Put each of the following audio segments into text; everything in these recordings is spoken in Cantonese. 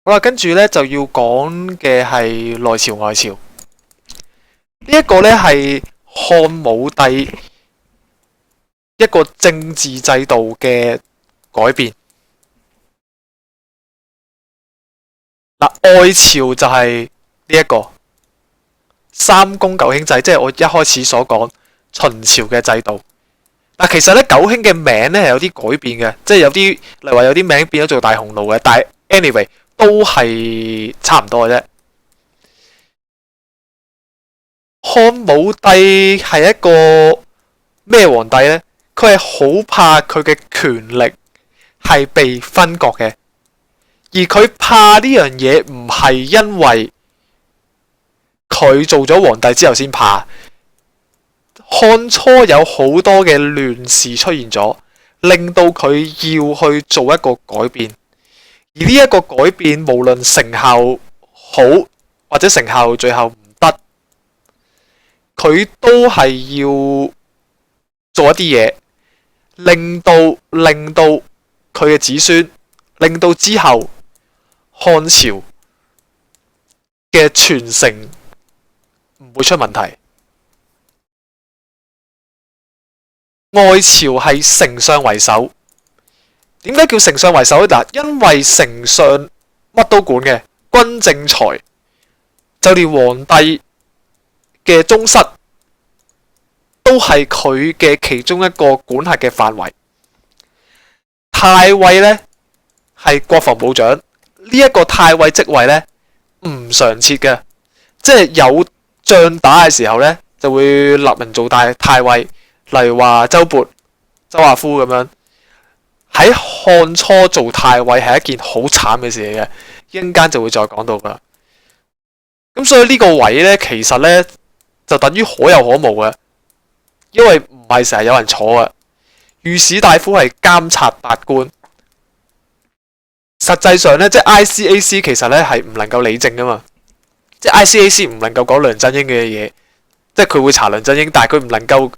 好啦，跟住咧就要講嘅係內朝外朝。呢一個咧係漢武帝一個政治制度嘅改變。嗱，外朝就係呢一個三公九卿制，即係我一開始所講秦朝嘅制度。嗱，其實咧九卿嘅名咧係有啲改變嘅，即係有啲例如話有啲名變咗做大鴻臚嘅，但係 anyway 都係差唔多嘅啫。漢武帝係一個咩皇帝呢？佢係好怕佢嘅權力係被分割嘅，而佢怕呢樣嘢唔係因為佢做咗皇帝之後先怕。漢初有好多嘅亂事出現咗，令到佢要去做一個改變，而呢一個改變無論成效好或者成效最後唔得，佢都係要做一啲嘢，令到佢嘅子孫，令到之後漢朝嘅傳承唔會出問題。外朝係丞相為首，點解叫丞相為首咧？嗱，因為丞相乜都管嘅，軍政財，就連皇帝嘅宗室都係佢嘅其中一個管轄嘅範圍。太尉呢係國防部長，呢一個太尉職位呢唔常設嘅，即係有仗打嘅時候呢就會立人做太尉。例如話周勃、周亞夫咁樣，喺漢初做太尉係一件好慘嘅事嚟嘅，一陣間就會再講到噶。咁所以呢個位呢，其實呢就等於可有可無嘅，因為唔係成日有人坐嘅。御史大夫係監察百官，實際上呢，即係 ICAC 其實呢係唔能夠理政噶嘛，即係 ICAC 唔能夠講梁振英嘅嘢，即係佢會查梁振英，但係佢唔能夠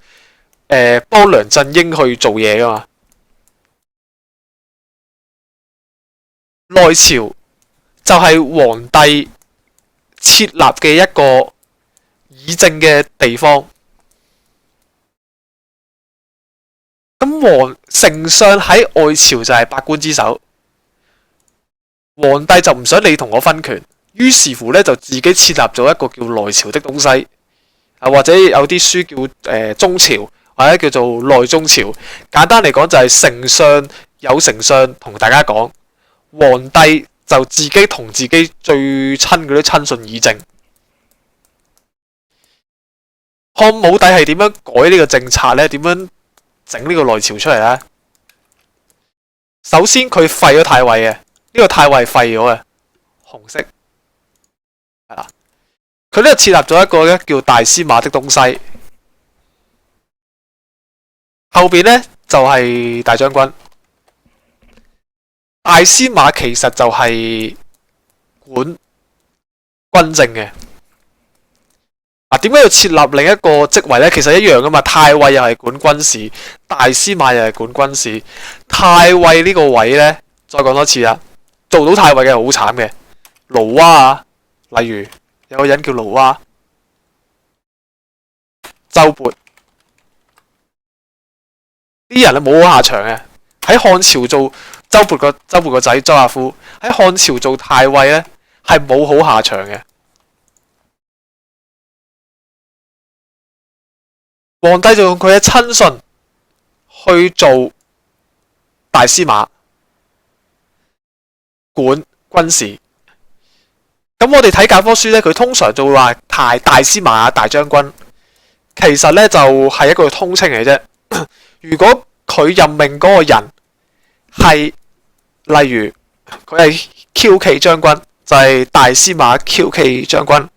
幫梁振英去做嘢噶嘛。內朝就係皇帝設立嘅一個議政嘅地方。咁丞相喺外朝就係百官之首，皇帝就唔想你同我分權，於是乎咧就自己設立咗一個叫內朝的東西，或者有啲書叫中朝。或者叫做內中朝，簡單嚟講就係丞相有丞相同大家講，皇帝就自己同自己最親嗰啲親信議政。漢武帝係點樣改呢個政策呢？點樣整呢個內朝出嚟呢？首先佢廢咗太尉嘅，呢個太尉係廢咗嘅，紅色係啦。佢呢度設立咗一個咧叫大司馬的東西。後邊呢就係大將軍，大司馬其實就係管軍政嘅。點解要設立另一個職位呢？其實一樣噶嘛，太尉又係管軍事，大司馬又係管軍事。太尉呢個位呢，再講多次啦，做到太尉嘅係好慘嘅，盧蛙啊，例如有個人叫盧蛙、周勃。啲人冇好下場嘅，喺漢朝做周勃個仔周亞夫，喺漢朝做太尉呢係冇好下場嘅。皇帝就用佢嘅親信去做大司馬，管軍事。咁我哋睇教科書呢，佢通常就會話大司馬、大將軍，其實呢就係一個通稱嚟啫。如果佢任命嗰個人係，例如佢係 QK 將軍，就係大司馬 QK 將軍。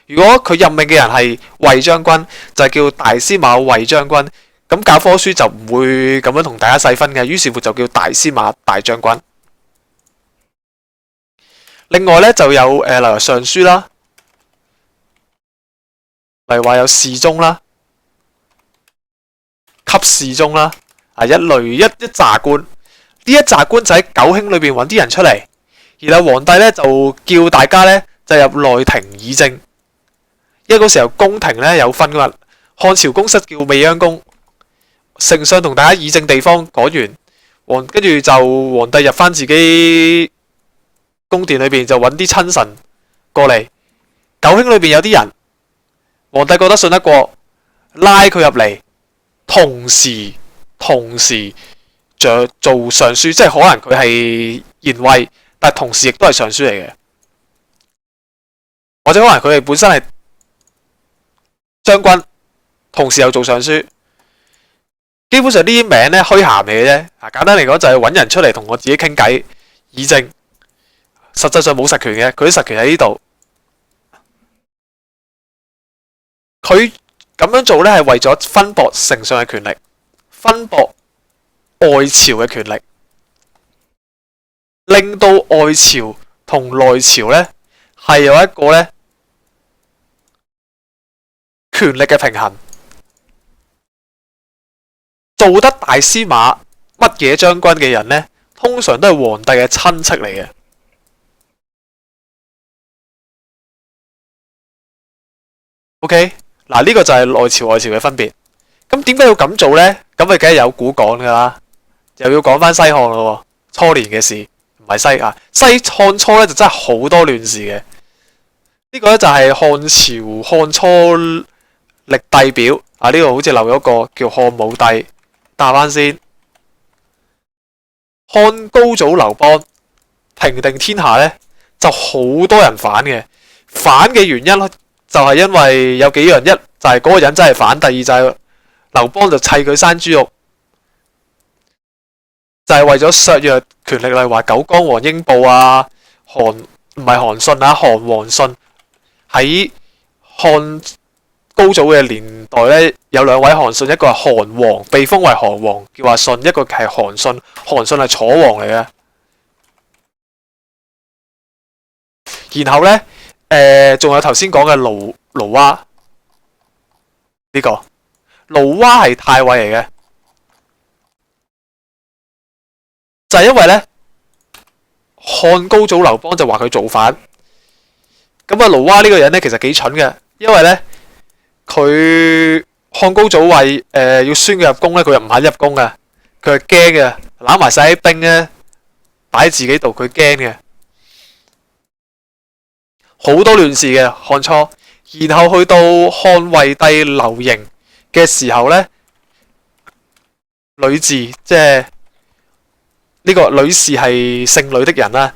如果佢任命嘅人係衛將軍，就係叫大司馬衛將軍。咁教科書就唔會咁樣同大家細分嘅，於是乎就叫大司馬大將軍。另外呢，就有例如尚書啦，例如話有侍中啦。給事中啦，一紮官，呢一紮官就喺九卿裏邊揾啲人出嚟，然後皇帝咧就叫大家咧就入內廷議政，因為嗰時候宮廷咧有分噶嘛，漢朝宮室叫未央宮，丞相同大家議政地方講完，跟住就皇帝入翻自己宮殿裏邊就揾啲親臣過嚟，九卿裏邊有啲人，皇帝覺得信得過，拉佢入嚟，同時做尚書，即係可能佢係賢位，但係同時亦都係尚書嚟嘅，或者可能佢哋本身係將軍，同時又做尚書。基本上呢啲名咧虛銜嚟嘅啫，簡單嚟講就係揾人出嚟同我自己傾偈議政，實際上冇實權嘅，佢啲實權喺呢度。佢咁樣做咧係為咗分薄丞相嘅權力，分薄外朝嘅權力，令到外朝同內朝咧係有一個咧權力嘅平衡。做得大司馬乜嘢將軍嘅人呢，通常都係皇帝嘅親戚嚟嘅。OK， 嗱呢個就係內朝外朝嘅分別。咁點解要咁做呢？咁咪梗係有古講噶啦，又要講翻西漢咯，初年嘅事，唔係西漢初咧就真係好多亂事嘅。呢個咧就係漢初歷帝表啊，呢個好似漏咗個叫漢武帝。答翻先，漢高祖劉邦平定天下咧，就好多人反嘅。反嘅原因就係因為有幾樣，一就係嗰個人真係反，第二就係劉邦就砌佢生豬肉，就係為咗削弱權力，例如話九江王英布啊，唔係韓信啊，韓王信喺漢高祖嘅年代咧，有兩位韓信，一個係韓王，被封為韓王，叫阿信；一個係韓信，韓信係楚王嚟嘅。然後咧，仲有頭先講嘅盧蛙，呢個盧蛙係太尉嚟嘅，就係因為咧，漢高祖劉邦就話佢造反，咁啊盧蛙呢個人咧其實幾蠢嘅，因為咧。佢漢高祖話要宣佢入宮咧，佢又唔肯入宮嘅，佢係驚嘅，攬埋晒啲兵咧擺喺自己度，佢驚嘅，好多亂事嘅漢初。然後去到漢惠帝劉盈嘅時候咧，呂雉即係呢個呂氏係姓呂的人啦，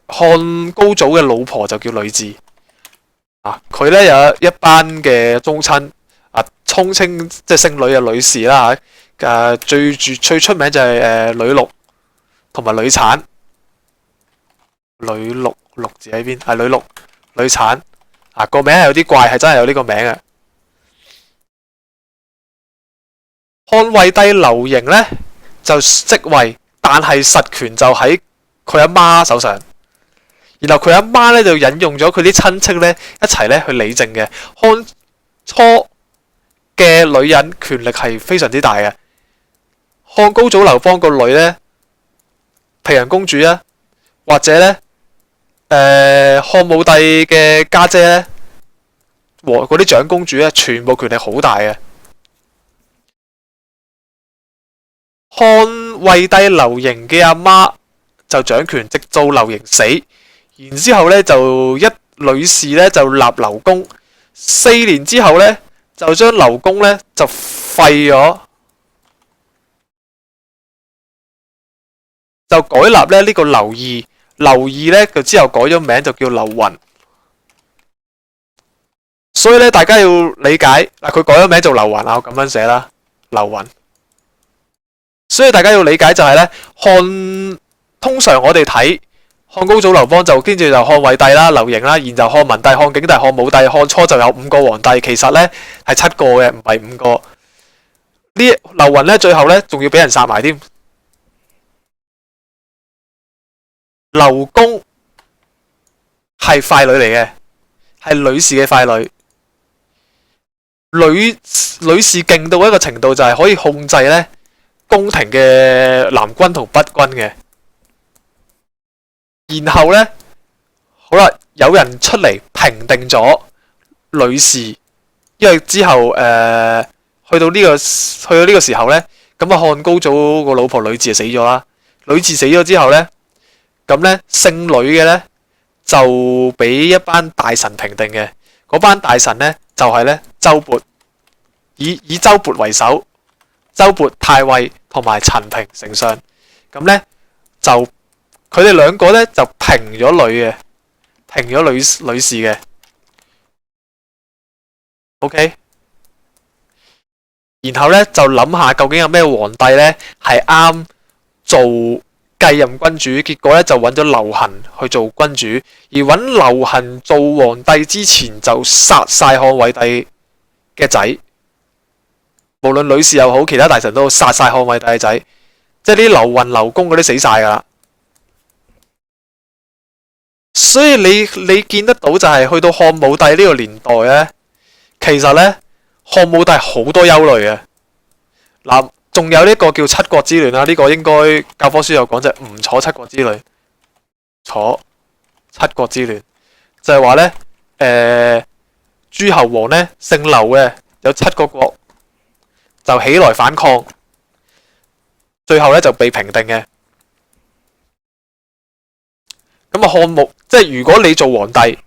漢高祖嘅老婆就叫呂雉。佢咧有一班嘅宗親通稱即係姓呂嘅呂氏啦嚇，最出名就係呂祿同埋呂產。呂祿字喺邊？係呂祿、呂產個名係有啲怪，係真係有呢個名嘅。漢惠帝劉盈咧就即位，但係實權就喺佢阿媽手上。然後佢阿媽咧就引用咗佢啲親戚咧一齊咧去理政嘅。漢初嘅女人權力係非常之大嘅。漢高祖劉邦個女咧，平陽公主啊，或者咧漢武帝嘅家姐咧，和嗰啲長公主咧，全部權力好大嘅。漢惠帝劉盈嘅阿媽就掌權，直到劉盈死。然之後咧就呂氏咧就立劉公，4年之後咧就將劉公咧就廢咗，就改立咧呢個劉義。劉義咧就之後改咗名就叫劉雲。所以咧大家要理解嗱，佢改咗名做劉雲啊，我咁樣寫啦，劉雲。所以大家要理解就係咧，通常我哋睇。漢高祖劉邦就跟住就漢惠帝啦、劉盈啦，然後漢文帝、漢景帝、漢武帝，漢初就有5個皇帝，其實咧係7個嘅，唔係5個。劉雲咧最後咧仲要俾人殺埋添。劉公係傀儡嚟嘅，係呂氏嘅傀儡。呂氏勁到一個程度就係可以控制咧宮廷嘅南軍同北軍嘅。然後咧，好啦，有人出嚟平定咗呂氏，因為之後去到呢個時候咧，咁啊漢高祖個老婆呂雉就死咗啦。呂雉死咗之後咧，咁咧姓呂嘅咧就俾一班大臣平定嘅。嗰班大臣咧就係咧周勃，以周勃為首，周勃、太尉同埋陳平丞相。咁咧就佢哋兩個咧就平咗呂嘅，平咗呂氏嘅。OK， 然後咧就諗下究竟有咩皇帝咧係啱做繼任君主，結果咧就揾咗劉恒去做君主，而揾劉恒做皇帝之前就殺晒漢惠帝嘅仔，無論呂氏又好，其他大臣都殺晒漢惠帝嘅仔，即係啲劉運、劉公嗰啲死晒噶啦。所以你見得到就係去到漢武帝呢個年代咧，其實咧漢武帝好多憂慮嘅。嗱，仲有呢個叫七國之亂啦，呢個應該教科書有講，就係吳楚七國之亂。楚七國之亂就係話咧，諸侯王咧姓劉嘅有7個國就起來反抗，最後咧就被平定嘅。咁啊，漢武即係如果你做皇帝，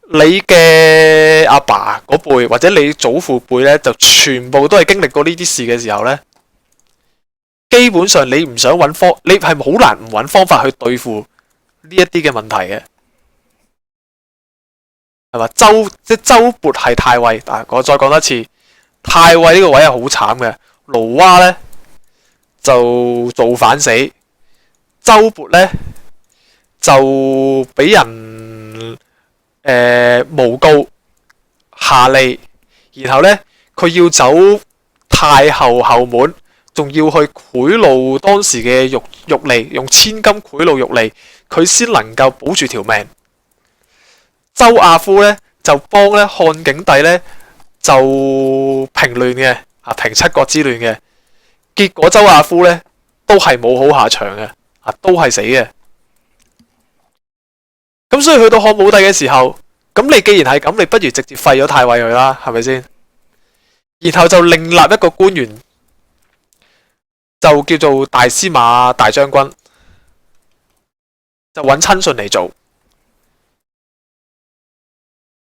你嘅阿爸嗰輩或者你祖父輩咧，就全部都係經歷過呢啲事嘅時候咧，基本上你唔想揾你係好難唔揾方法去對付呢一啲嘅問題嘅，係嘛？即係周勃係太尉，我再講多次，太尉呢個位係好慘嘅。盧蛙咧就造反死，周勃咧就俾人誣告下吏，然後咧佢要走太后後門，仲要去賄賂當時嘅玉吏，用千金賄賂玉吏，佢先能夠保住條命。周亞夫咧就幫咧漢景帝咧就平亂嘅，平七國之亂嘅，結果周亞夫咧都係冇好下場嘅，都係死嘅。咁所以去到漢武帝嘅時候，咁你既然係咁，你不如直接廢咗太尉佢啦，係咪先？然後就另立一個官員，就叫做大司馬大將軍，就揾親信嚟做。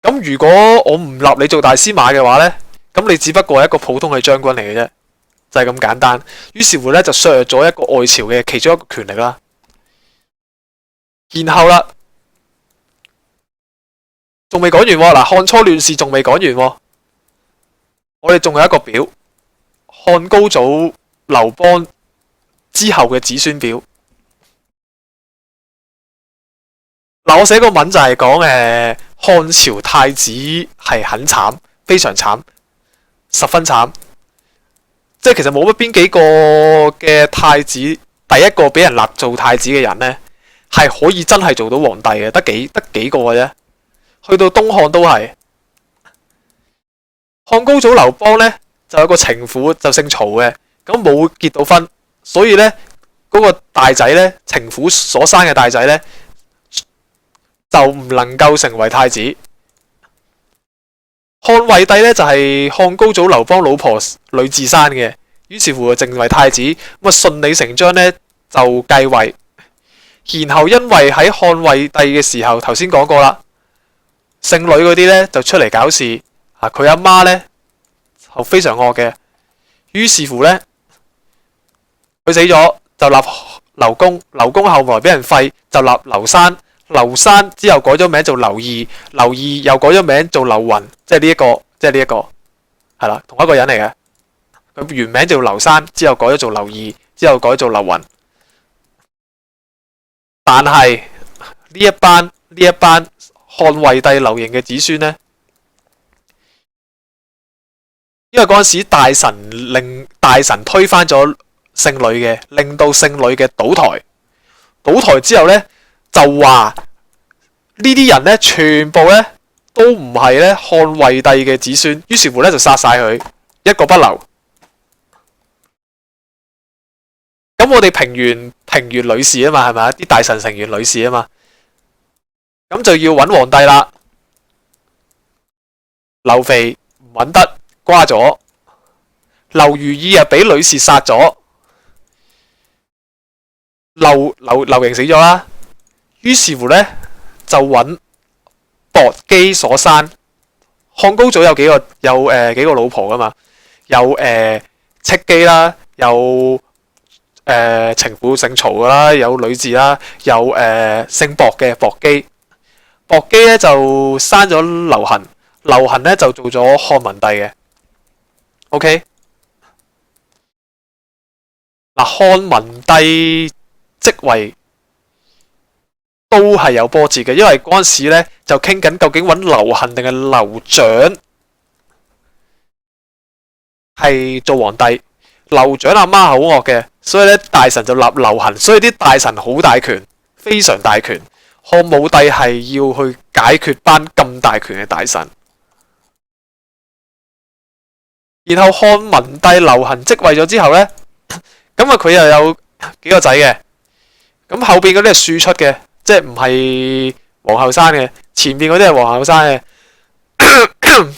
咁如果我唔立你做大司馬嘅話呢，咁你只不過係一個普通嘅將軍嚟嘅啫，就係咁簡單。於是乎呢，就削弱咗一個外朝嘅其中一個權力啦。然後啦，仲未講完喎，嗱，漢初亂事仲未講完喎，我哋仲有一個表，漢高祖劉邦之後嘅子孫表。嗱，我寫個文就係講漢朝太子係很慘，非常慘，十分慘。即係其實冇乜邊幾個嘅太子，第一個俾人立做太子嘅人呢，係可以真係做到皇帝嘅，得幾個嘅啫。去到東漢都係。漢高祖劉邦呢，就有個情婦就姓曹嘅，咁冇結到婚，所以呢，嗰個大仔呢，情婦所生嘅大仔呢，就唔能夠成為太子。漢惠帝呢，就係漢高祖劉邦老婆呂雉生嘅，於是乎就成為太子，咁啊順理成章呢，就繼位。然後因為喺漢惠帝嘅時候，頭先講過啦，姓呂嗰啲呢，就出嚟搞事，佢阿媽呢，就非常惡嘅，於是乎呢，佢死咗就立劉公，劉公後來俾人廢，就立劉山。劉山之後改咗名做劉義，劉義又改咗名做劉雲，即係呢一個，係啦，同一個人嚟嘅。佢原名叫劉山，之後改咗做劉義，之後改做劉雲。但係呢一班漢惠帝劉盈嘅子孫呢，因為嗰陣時大臣推翻咗姓呂嘅，令到姓呂嘅倒台。倒台之後呢，就話呢啲人呢，全部呢都唔係呢漢惠帝嘅子孫，於是乎呢，就殺晒佢，一個不留。咁我哋平原女士啊嘛，係咪啊？啲大臣成員女士啊嘛，咁就要揾皇帝啦。劉肥唔揾得，瓜咗。劉如意啊，俾女士殺咗。劉盈死咗啦。於是乎呢，就揾薄姬所生。漢高祖有幾個老婆噶嘛？有戚姬啦，有情婦姓曹噶啦，有呂雉啦，有姓薄嘅薄姬。薄姬咧就生咗劉恒，劉恒咧就做咗漢文帝嘅。OK， 嗱，漢文帝即位都係有波折嘅，因為嗰陣時咧就傾緊究竟揾劉恒定係劉長係做皇帝。劉長阿媽好惡嘅，所以咧大臣就立劉恒，所以啲大臣好大權，非常大權。漢武帝係要去解決班咁大權嘅大臣。然後漢文帝劉恒即位咗之後咧，咁啊佢又有幾個仔嘅，咁後邊嗰啲係庶出嘅，即係唔係皇后生嘅，前邊嗰啲係皇后生嘅。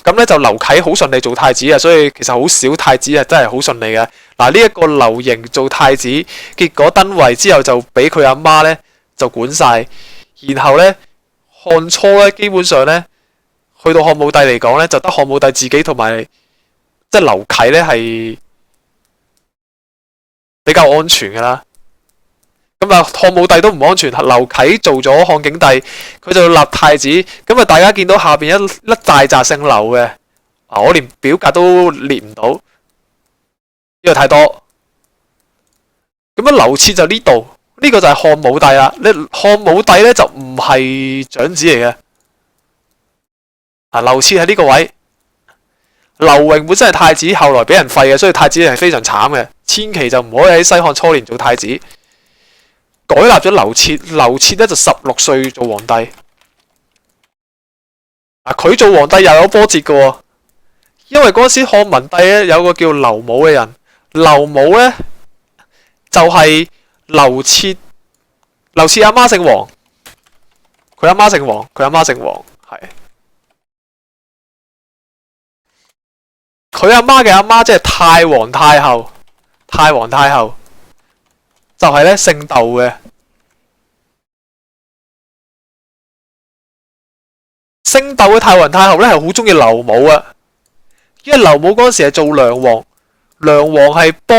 咁咧就劉啟好順利做太子啊，所以其實好少太子啊真係好順利嘅。嗱，呢一個劉盈做太子，結果登位之後就俾佢阿媽咧就管晒，然後咧漢初咧基本上咧去到漢武帝嚟講咧，就得漢武帝自己同埋即係劉啟咧係比較安全噶啦。咁啊，漢武帝都唔安全，劉啟做咗漢景帝，佢就立太子。咁啊，大家見到下邊一大紮姓劉嘅，我連表格都列唔到，因為太多。咁樣劉徹就呢度，呢個就係漢武帝啦。你漢武帝咧就唔係長子嚟嘅，劉徹喺呢個位。劉榮本身係太子，後來俾人廢嘅，所以太子係非常慘嘅，千祈就唔可以喺西漢初年做太子。改立咗劉徹，劉徹咧就16歲做皇帝。佢做皇帝又有波折嘅喎，因為嗰陣時漢文帝咧有個叫劉武嘅人，劉武咧就係劉徹阿媽姓王，佢阿媽姓王，係佢阿媽嘅阿媽，即係太皇太后。就係咧姓竇嘅，姓竇嘅太皇太后咧係好中意劉武啊，因為劉武嗰陣時係做梁王，梁王係幫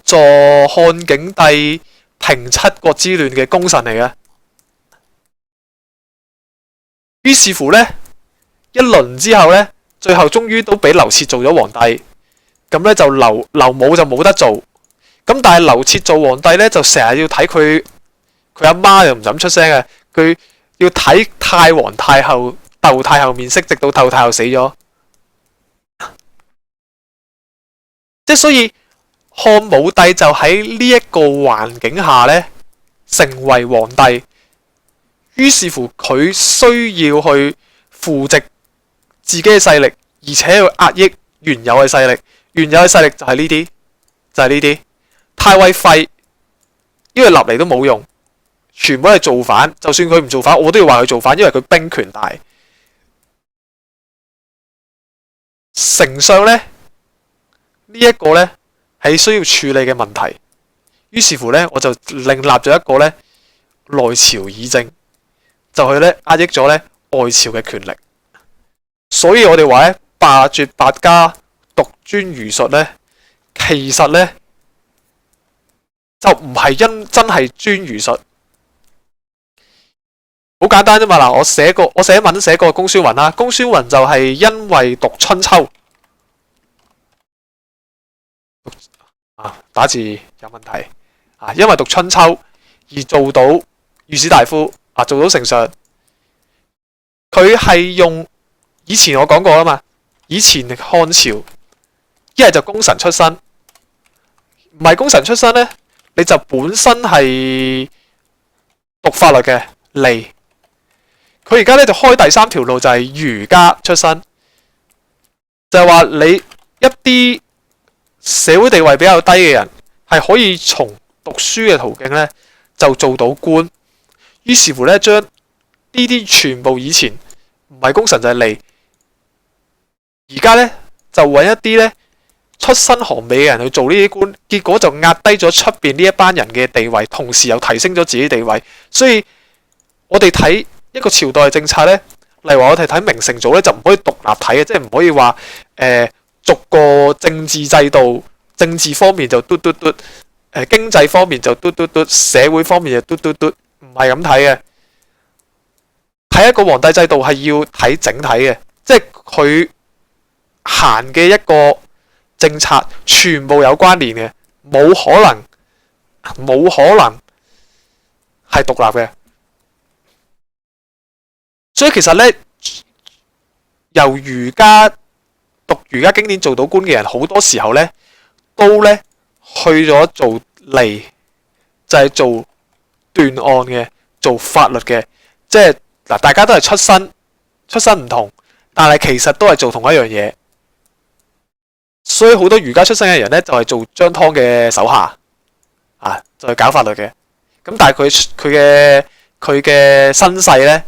助漢景帝平七國之亂嘅功臣嚟嘅。於是乎咧，一輪之後咧，最後終於都俾劉徹做咗皇帝，咁咧就劉武就冇得做。咁但係劉徹做皇帝咧，就成日要睇佢阿媽又唔敢出聲嘅，佢要睇太皇太后竇太后面色，直到竇太后死咗。即係所以漢武帝就喺呢一個環境下咧，成為皇帝。於是乎佢需要去扶植自己嘅勢力，而且要壓抑原有嘅勢力。原有嘅勢力就係呢啲。太尉廢，因為立嚟都冇用，全部係造反。就算佢唔造反，我都要話佢造反，因為佢兵權大。丞相咧，呢一個咧係需要處理嘅問題。於是乎咧，我就另立咗一個咧內朝議政，就去咧壓抑咗咧外朝嘅權力。所以我哋話咧罷黜百家，獨尊儒術咧，其實咧就唔係真係尊儒術，好簡單啫嘛。嗱，我寫文寫過公孫雲啦，公孫雲就係因為讀春秋打字有問題因為讀春秋而做到御史大夫做到丞相。佢係用以前我講過啦嘛，以前漢朝一係就功臣出身，唔係功臣出身咧，你就本身係讀法律嘅吏。佢而家咧就開第三條路，就係儒家出身，就係話你一啲社會地位比較低嘅人係可以從讀書嘅途徑咧就做到官。於是乎咧，將呢啲全部以前唔係功臣就係吏，而家咧就揾一啲咧出身寒微嘅人去做呢啲官，結果就壓低咗出邊呢一班人嘅地位，同時又提升咗自己地位。所以我哋睇一個朝代嘅政策咧，例如話我哋睇明成祖咧，就唔可以獨立睇嘅，即係唔可以話逐個政治制度、政治方面就嘟嘟嘟，經濟方面就嘟嘟嘟，社會方面就嘟嘟嘟，唔係咁睇嘅。睇一個皇帝制度係要睇整體嘅，即係佢行嘅一個政策全部有關聯嘅，冇可能係獨立嘅。所以其實咧，由儒家讀儒家經典做到官嘅人，好多時候咧都咧去咗做吏，就係做斷案嘅，做法律嘅。即係嗱，大家都係出身唔同，但係其實都係做同一樣嘢。所以好多儒家出身嘅人咧，就係做張湯嘅手下啊，就係搞法律嘅。咁但係佢嘅身世咧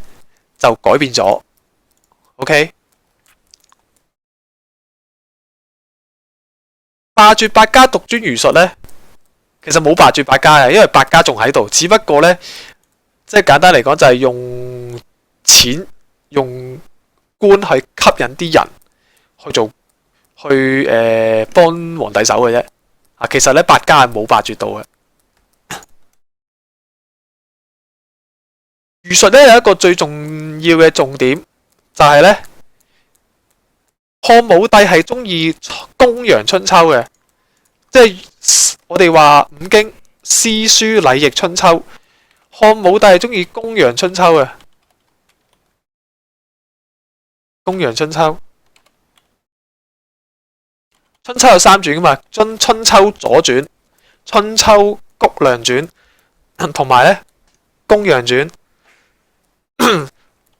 就改變咗。OK，罷黜百家，獨尊儒術咧，其實冇罷黜百家嘅，因為百家仲喺度，只不過咧，即係簡單嚟講就係用錢、用官去吸引啲人去做，去幫皇帝手嘅啫。啊，其實咧百家係冇罷黜到嘅。儒術咧有一個最重要嘅重點，就係咧漢武帝係中意公羊春秋嘅，即係我哋話五經、詩書禮易春秋，漢武帝係中意公羊春秋嘅。公羊春秋，春秋有三傳噶嘛，春秋左傳、春秋谷梁傳，同埋咧公羊傳。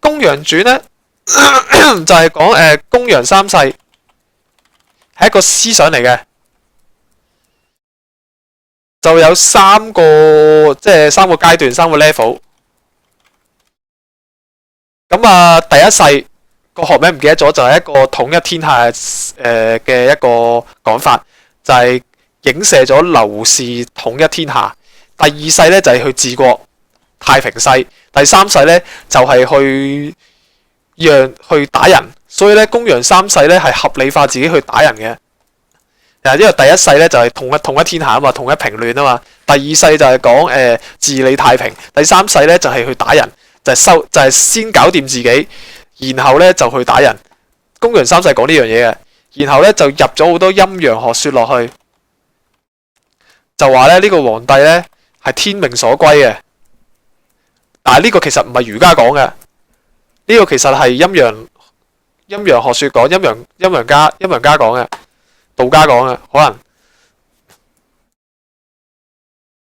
公羊傳咧就係講公羊三世，係一個思想嚟嘅，就有三個階段，三個 level。咁啊，第一世個學名唔記得咗，就係一個統一天下嘅一個講法，就係影射咗劉氏統一天下。第二世咧就係去治國太平世，第三世咧就係去打人。所以咧公羊三世咧係合理化自己去打人嘅。因為第一世咧就係統一天下啊嘛，統一平亂啊嘛。第二世就係講治理太平，第三世咧就係去打人，就係先搞掂自己，然後咧就去打人。公羊三世講呢樣嘢嘅，然後咧就入咗好多陰陽學說落去，就話咧呢個皇帝咧係天命所歸嘅。但係呢個其實唔係儒家講嘅，呢個其實係陰陽學說講，陰陽家講嘅，道家講嘅可能。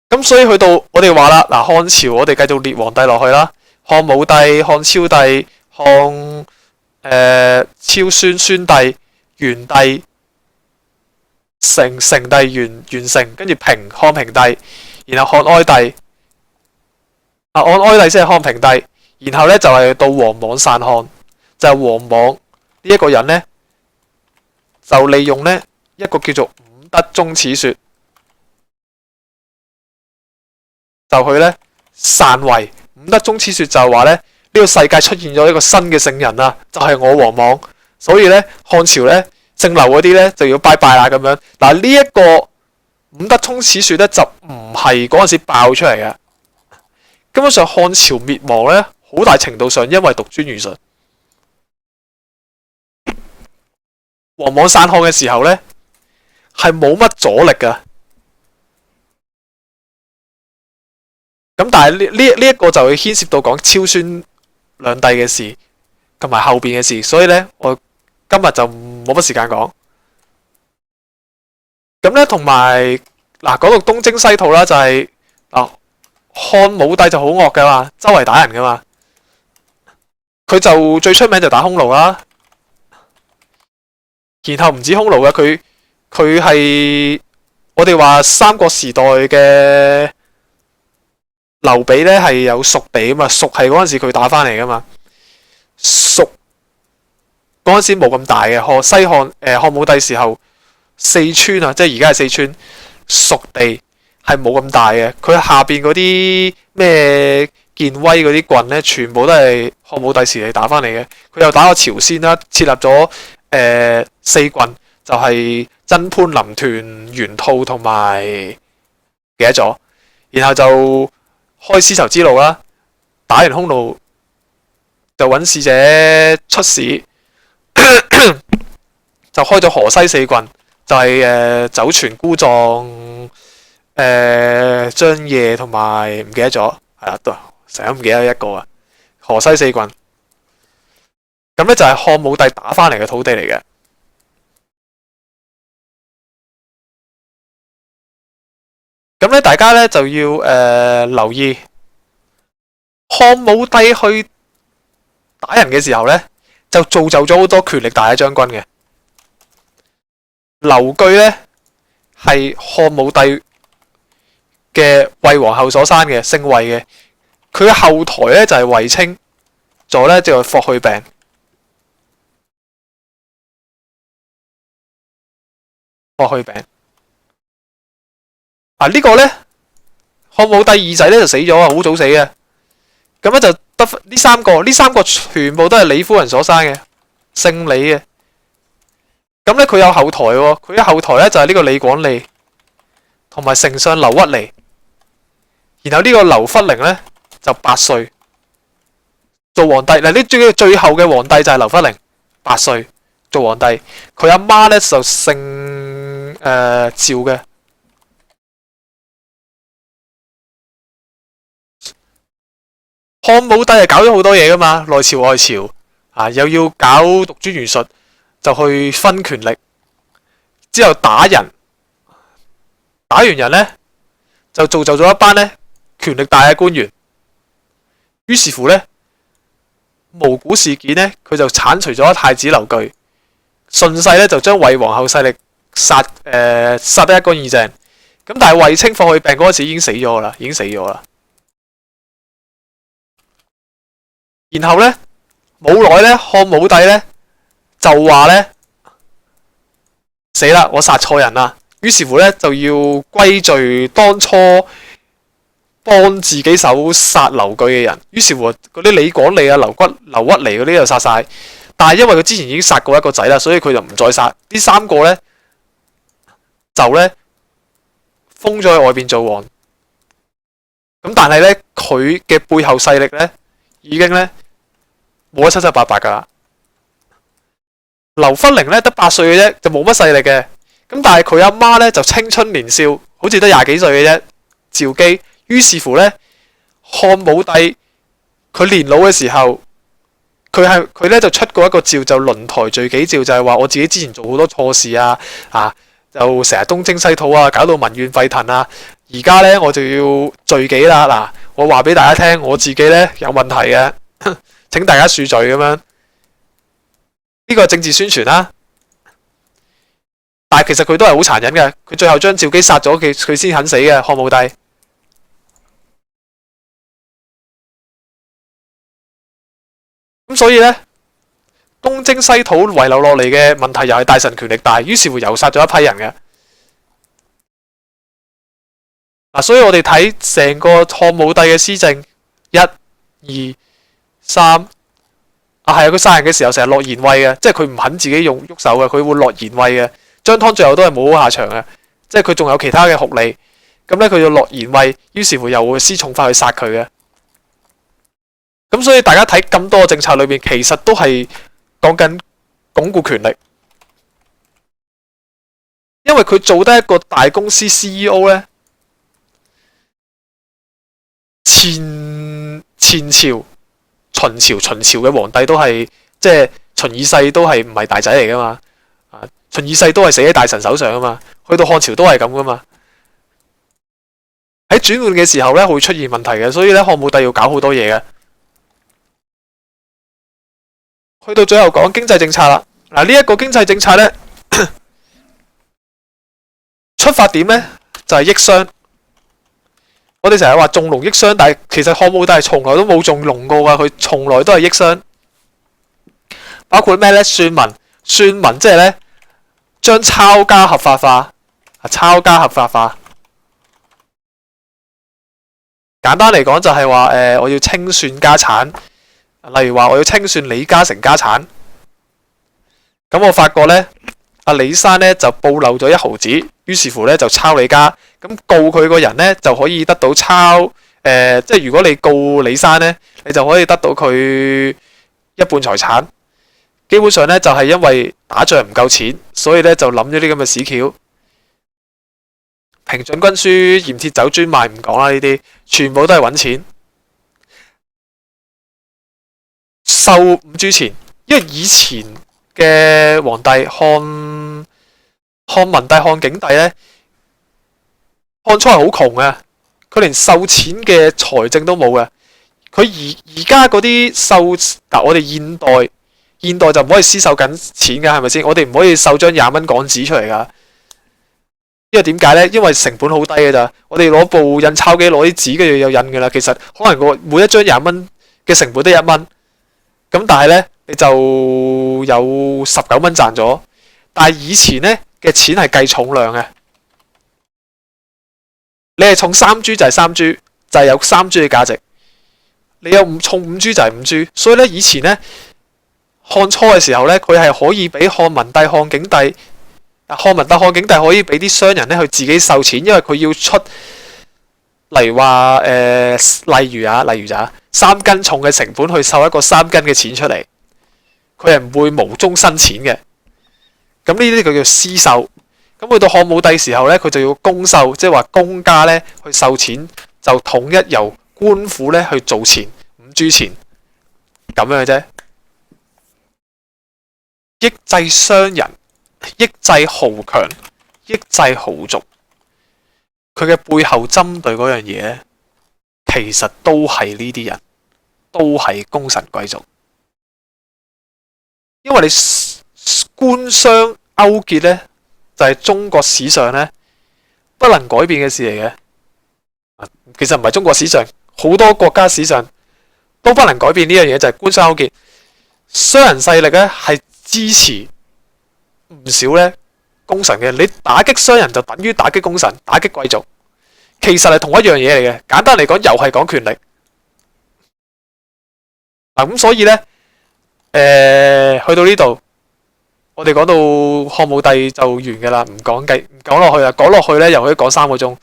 咁所以去到我哋話啦，嗱漢朝我哋繼續列皇帝落去啦，漢武帝、漢昭帝、漢昭宣帝、元帝、成帝、元成，跟住漢平帝，然後漢哀帝。漢哀帝先係漢平帝，然後咧就係到王莽篡漢，就係王莽呢一個人咧，就利用咧一個叫做五德宗始說，就去咧篡位。五德宗始說就係話咧呢個世界出現咗一個新嘅聖人啊，就係我王莽，所以咧漢朝咧姓劉嗰啲咧就要拜拜啦咁樣。嗱呢一個五德宗始說咧就唔係嗰陣時爆出嚟嘅。根本上漢朝滅亡咧，好大程度上因為獨尊儒術。王莽篡漢嘅時候咧，係冇乜阻力噶。咁但係呢一個就會牽涉到講昭宣兩帝嘅事，同埋後邊嘅事，所以咧我今日就冇乜時間講。咁咧同埋嗱講到東征西討啦，就係漢武帝就好惡噶嘛，周圍打人噶嘛。佢就最出名就打匈奴啦，然後唔止匈奴嘅，佢係我哋話三國時代嘅劉備咧係有蜀地啊嘛，蜀係嗰陣時佢打翻嚟噶嘛，蜀嗰陣時冇咁大嘅，漢武帝時候四川啊，即係而家係四川，蜀地係冇咁大嘅，佢下邊嗰啲咩建威嗰啲郡咧，全部都係漢武帝時期打翻嚟嘅。佢又打過朝鮮啦，設立咗四郡，就係真潘、臨屯、玄菟同埋記得咗，然後就開絲綢之路啦，打完匈奴就揾使者出使，就開咗河西四郡，就係酒泉、孤藏、張掖同埋唔記得咗，係啦，都成日唔記得一個啊。河西四郡，咁咧就係漢武帝打翻嚟嘅土地嚟嘅。咁咧大家咧就要留意，漢武帝去打人嘅時候咧，就造就咗好多權力大嘅將軍嘅。劉據咧係漢武帝嘅魏皇后所生嘅，姓魏嘅。佢嘅後台咧就係衛青，左咧就係霍去病。霍去病啊，呢個咧漢武帝二仔咧就死咗啊，好早死嘅。咁咧就得呢三個，呢三個全部都係李夫人所生嘅，姓李嘅。咁咧佢有後台喎，佢嘅後台咧就係呢個李廣利同埋丞相劉屈離。然後呢個劉弗陵咧就8歲做皇帝。嗱，呢最後嘅皇帝就係劉弗陵，8歲做皇帝。佢阿媽咧就姓趙嘅。漢武帝係搞咗好多嘢噶嘛，內朝外朝啊，又要搞獨尊儒術，就去分權力，之後打人，打完人咧就造就咗一班咧權力大嘅官員。於是乎咧，巫蠱事件咧，佢就剷除咗太子劉據，順勢咧就將魏皇后勢力殺得一乾二淨。咁但係衛青、霍去病嗰陣時已經死咗啦，已經死咗啦。然後咧冇耐咧，漢武帝咧就話咧死啦，我殺錯人啦。於是乎咧就要歸罪當初幫自己手殺劉據嘅人。於是乎嗰啲李廣利啊、劉屈離嗰啲就殺晒。但係因為佢之前已經殺過一個仔啦，所以佢就唔再殺。呢三個咧就咧封咗喺外邊做王。咁但係咧佢嘅背後勢力咧已經咧冇得七七八八噶啦。劉弗陵咧得8歲嘅啫，就冇乜勢力嘅。咁但係佢阿媽咧就青春年少，好似得20幾歲嘅啫，趙姬。於是乎咧，漢武帝佢年老嘅時候，佢咧就出過一個詔，就輪台罪己詔，就係話我自己之前做好多錯事啊，就成日東征西討啊，搞到民怨沸騰啊。而家咧我就要罪己啦。嗱，我話俾大家聽，我自己咧有問題嘅，請大家恕罪咁樣。呢個係政治宣傳啦，但係其實佢都係好殘忍嘅。佢最後將趙姬殺咗，佢先肯死嘅漢武帝。咁所以咧，東征西討遺留落嚟嘅問題又係大臣權力大，於是乎又殺咗一批人嘅。所以我哋睇成個漢武帝嘅施政，1、2、3。係啊，佢殺人嘅時候成日落賢惠嘅，即係佢唔肯自己喐手嘅，佢會落賢惠嘅。張湯最後都係冇好下場嘅，即係佢仲有其他嘅酷吏，咁咧佢要落賢惠，於是乎又會施重法去殺佢嘅。咁所以大家睇咁多政策裏面，其實都係講緊鞏固權力，因為佢做得一個大公司 CEO 咧，前朝。秦朝嘅皇帝都係即係秦二世都係唔係大仔嚟噶嘛？秦二世都係死喺大臣手上噶嘛？去到漢朝都係咁噶嘛？喺轉換嘅時候咧，會出現問題嘅，所以咧漢武帝要搞好多嘢嘅。去到最後講經濟政策啦，呢一個經濟政策咧，出發點呢，就係益商。我哋成日話重農抑商，但係其實漢武帝係從來都冇重農過㗎，佢從來都係益商。包括咩呢？算民，算民即係呢，將抄家合法化。抄家合法化，簡單嚟講就係話我要清算家產，例如話我要清算李嘉誠家產。咁我發覺呢，阿李生呢就報漏咗1毫子，於是乎呢就抄你家，咁告佢個人呢就可以得到抄即係如果你告李生呢，你就可以得到佢一半財產。基本上呢，就係因為打仗唔夠錢，所以呢就諗咗啲咁嘅屎橋。平準軍書、鹽鐵酒專賣唔講啦，呢啲全部都係揾錢。收5銖錢，因為以前嘅皇帝漢文帝、漢景帝呢，漢初係好窮嘅，佢連收錢嘅財政都冇嘅。佢而家嗰啲收我哋現代就唔可以私收緊錢㗎，係咪先？我哋唔可以收張20蚊港紙出嚟㗎。因為點解呢？因為成本好低嘅咋，我哋攞部印鈔機攞啲紙跟住有印㗎啦。其實可能個每一張20蚊嘅成本都1蚊，咁但係呢，你就有19蚊賺咗。但係以前呢嘅錢係計重量嘅，你係重3銖就係3銖，就係有3銖嘅價值。你有重5銖就係5銖，所以呢，以前呢，漢初嘅時候呢，佢係可以俾漢文帝、漢景帝。漢文帝、漢景帝可以俾啲商人咧去自己收錢，因為佢要出，例如話例如咋3斤重嘅成本去收一個3斤嘅錢出嚟，佢係唔會無中生錢嘅。咁呢啲佢叫私收。咁去到漢武帝時候咧，佢就要公收，即係話公家咧去收錢，就統一由官府咧去做錢5銖錢咁樣嘅啫，抑制商人。抑制豪強，抑制豪族，佢嘅背後針對嗰樣嘢咧，其實都係呢啲人，都係功臣貴族。因為你官商勾結咧，就係中國史上咧不能改變嘅事嚟嘅。其實唔係中國史上，好多國家史上都不能改變呢樣嘢，就係官商勾結。商人勢力咧係支持唔少咧功臣嘅，你打擊商人就等於打擊功臣、打擊貴族，其實係同一樣嘢嚟嘅。簡單嚟講，又係講權力。咁所以咧，去到呢度，我哋講到漢武帝就完㗎啦，唔講落去啦。講落去咧，又可以講3個鐘。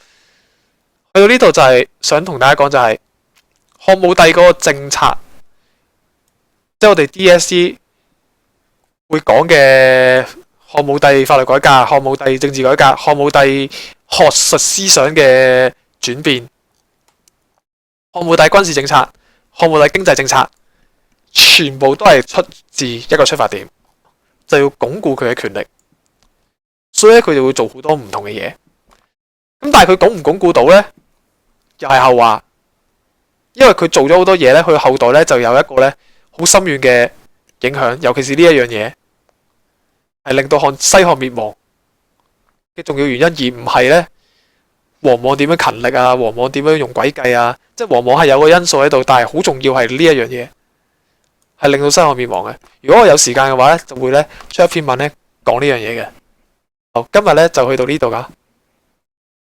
去到呢度就係想同大家講就係漢武帝嗰個政策，即係我哋 DSE 會講嘅。漢武帝法律改革、漢武帝政治改革、漢武帝學術思想嘅轉變、漢武帝軍事政策、漢武帝經濟政策，全部都係出自一個出發點，就要鞏固佢嘅權力。所以咧，佢就會做好多唔同嘅嘢。咁但係佢鞏唔鞏固到呢？又係後話。因為佢做咗好多嘢呢，佢後代呢就有一個呢好深遠嘅影響，尤其是呢一樣嘢。係令到西漢滅亡嘅重要原因，而唔係呢王莽點樣勤力啊，王莽點樣用詭計啊，即係王莽係有個因素喺度，但係好重要係呢一樣嘢，係令到西漢滅亡嘅。如果我有時間嘅話呢，就會呢出一篇文呢講呢樣嘢嘅。好，今日呢就去到呢度㗎。